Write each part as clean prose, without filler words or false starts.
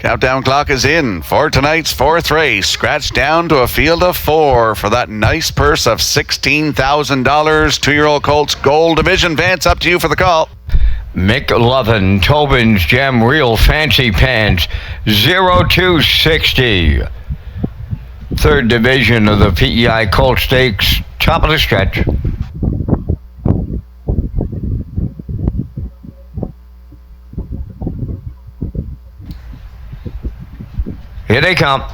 Countdown clock is in for tonight's fourth race. Scratch down to a field of 4 for that nice purse of $16,000. 2-year-old Colts Gold Division. Vance, up to you for the call. McLovin, Tobin's Gem, Real Fancy Pants, 0260. Third division of the PEI Colt Stakes, top of the stretch. Here they come.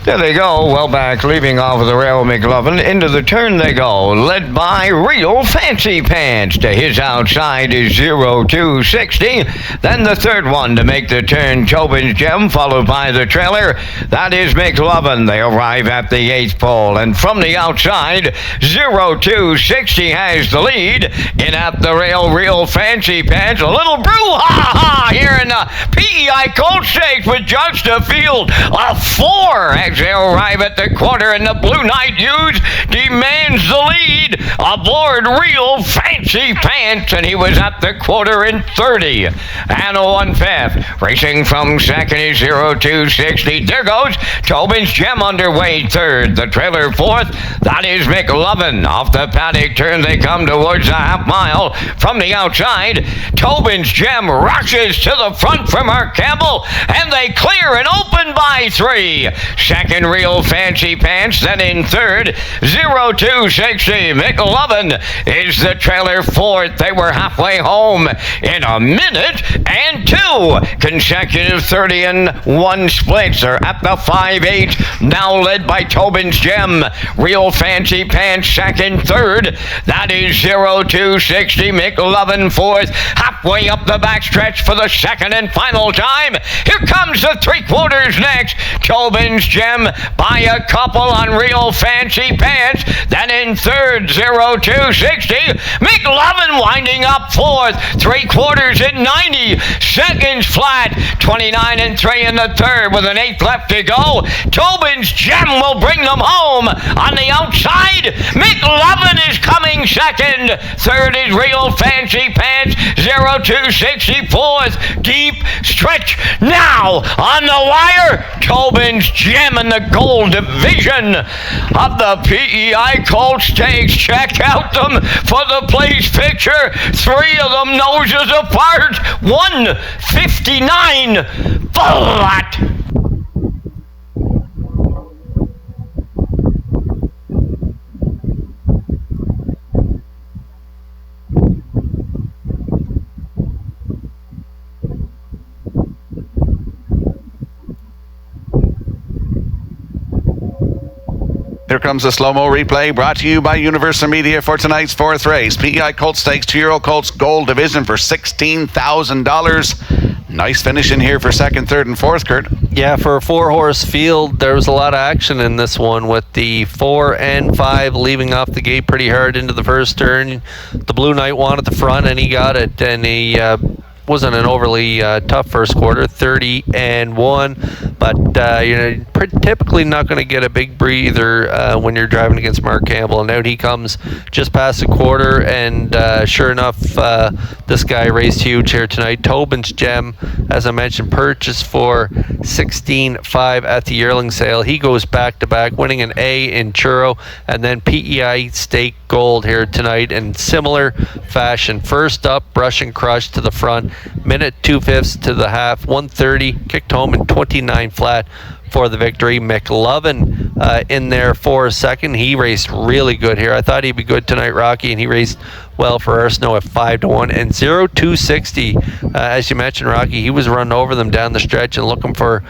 There they go, well back, leaving off of the rail, McLovin. Into the turn they go, led by Real Fancy Pants. To his outside is 0260. Then the third one to make the turn, Tobin's Gem, followed by the trailer. That is McLovin. They arrive at the 8th pole. And from the outside, 0260 has the lead. In at the rail, Real Fancy Pants. A little brouhaha here in the PEI Colt Stakes with just a field of 4 as they arrive at the quarter, and the Blue Knight Hughes demands the lead aboard Real Fancy Pants, and he was at the quarter in 30. And a 1/5. Racing from second is 0260. There goes Tobin's Gem underway third. The trailer fourth. That is McLovin. Off the paddock turn they come towards the half mile. From the outside, Tobin's Gem rushes to the front from Campbell, and they clear and open by 3. Second, Real Fancy Pants. Then in third, 0260. McLovin is the trailer fourth. They were halfway home in a minute and 2 consecutive 30-1 splits. They're at the 5-8, now led by Tobin's Gem. Real Fancy Pants second, third. That is 0260. McLovin fourth, halfway up the backstretch for the second and final time. Here comes the 3/4 next. Tobin's Gem by a couple on Real Fancy Pants. Then in third, 0260. McLovin winding up fourth. 3/4 at 90 seconds flat. 29 3 in the third with an 8th left to go. Tobin's Gem will bring them home. On the outside, McLovin is coming second. Third is Real Fancy Pants. 0260 fourth. Deep stretch now on the wire. Tobin's Gem in the Gold Division of the PEI Colt Stakes. Check out them for the place picture. 3 of them noses apart. 159 flat. Here comes a slow-mo replay brought to you by Universal Media for tonight's fourth race. PEI Colt Stakes 2-year-old Colts Gold Division for $16,000. Nice finish in here for second, third, and fourth, Kurt. Yeah, for a 4-horse field, there was a lot of action in this one with the 4 and 5 leaving off the gate pretty hard into the first turn. The Blue Knight wanted the front, and he got it, and he wasn't an overly tough first quarter, 30-1, but you're typically not going to get a big breather when you're driving against Campbell, and out he comes just past the quarter, and sure enough, this guy raced huge here tonight. Tobin's Gem, as I mentioned, purchased for $16,500 at the yearling sale. He goes back-to-back, winning an A in Churro, and then PEI Stake Gold here tonight in similar fashion. First up, Brush and Crush to the front, minute 2/5 to the half, 130, kicked home in 29 flat for the victory. McLovin in there for a second. He raced really good here. I thought he'd be good tonight, Rocky, and he raced well for Arsenault at 5-1. And 0260, as you mentioned, Rocky, he was running over them down the stretch and looking for